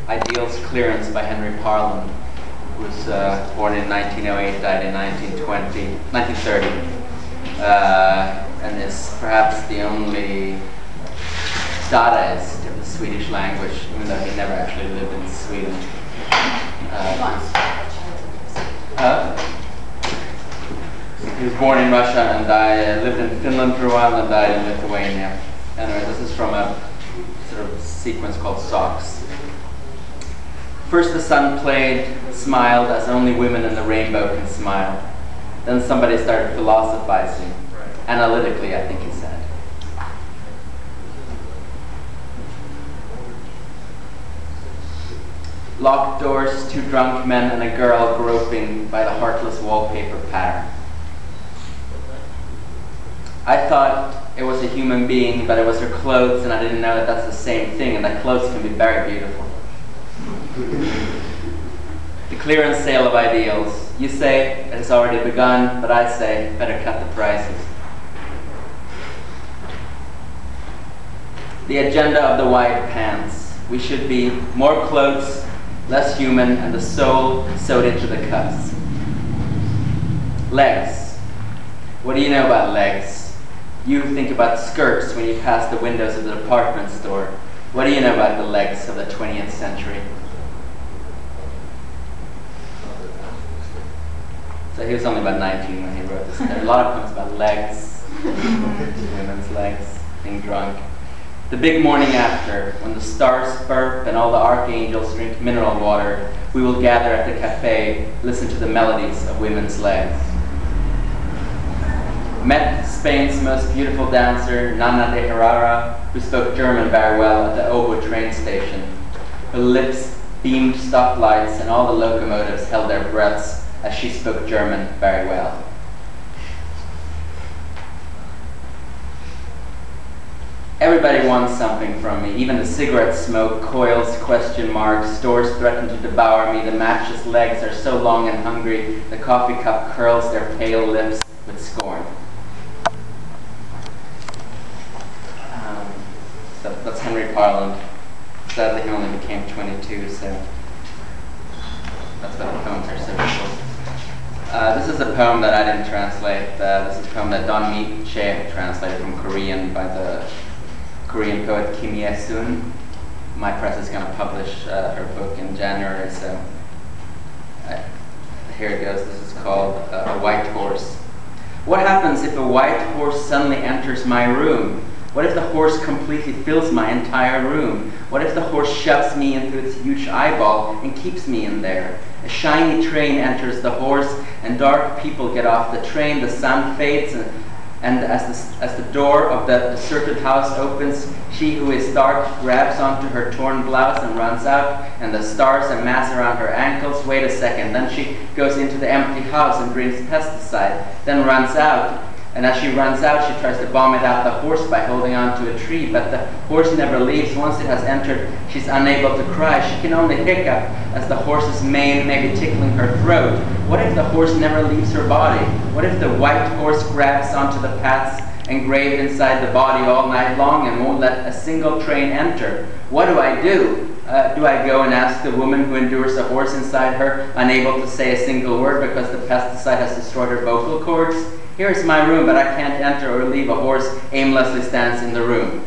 Ideals Clearance by Henry Parland, who was born in 1908, died in 1930, and is perhaps the only Dadaist of the Swedish language, even though he never actually lived in Sweden. He was born in Russia and lived in Finland for a while and died in Lithuania. Anyway, this is from a sort of sequence called Socks. First the sun played, smiled as only women in the rainbow can smile. Then somebody started philosophizing. Analytically, I think he said. Locked doors, two drunk men and a girl groping by the heartless wallpaper pattern. I thought it was a human being, but it was her clothes, and I didn't know that that's the same thing, and that clothes can be very beautiful. The clearance sale of ideals. You say it has already begun, but I say better cut the prices. The agenda of the white pants. We should be more clothes, less human, and the soul sewed into the cuffs. Legs. What do you know about legs? You think about skirts when you pass the windows of the department store. What do you know about the legs of the 20th century? So he was only about 19 when he wrote this. There are a lot of poems about legs, women's legs, being drunk. The big morning after, when the stars burp and all the archangels drink mineral water, we will gather at the cafe, listen to the melodies of women's legs. Met Spain's most beautiful dancer, Nana de Herrera, who spoke German very well at the Obo train station. Her lips beamed stoplights and all the locomotives held their breaths as she spoke German very well. Everybody wants something from me, even the cigarette smoke, coils, question marks, doors threaten to devour me, the matchless legs are so long and hungry, the coffee cup curls their pale lips with scorn. So that's Henry Parland. Sadly, he only became 22, so that's why the poems are so short. This is a poem that I didn't translate. This is a poem that Don Mi-che translated from Korean by the Korean poet Kim Hyesoon. My press is going to publish her book in January, so here it goes. This is called A White Horse. What happens if a white horse suddenly enters my room? What if the horse completely fills my entire room? What if the horse shoves me into its huge eyeball and keeps me in there? A shiny train enters the horse and dark people get off the train. The sun fades and as the door of the deserted house opens, she who is dark grabs onto her torn blouse and runs out, and the stars amass around her ankles. Wait a second, then she goes into the empty house and drinks pesticide, then runs out. And as she runs out, she tries to vomit out the horse by holding on to a tree, but the horse never leaves. Once it has entered, she's unable to cry. She can only hiccup as the horse's mane may be tickling her throat. What if the horse never leaves her body? What if the white horse grabs onto the paths engraved inside the body all night long and won't let a single train enter? What do I do? Do I go and ask the woman who endures a horse inside her, unable to say a single word because the pesticide has destroyed her vocal cords? Here's my room, but I can't enter or leave. A horse aimlessly stands in the room.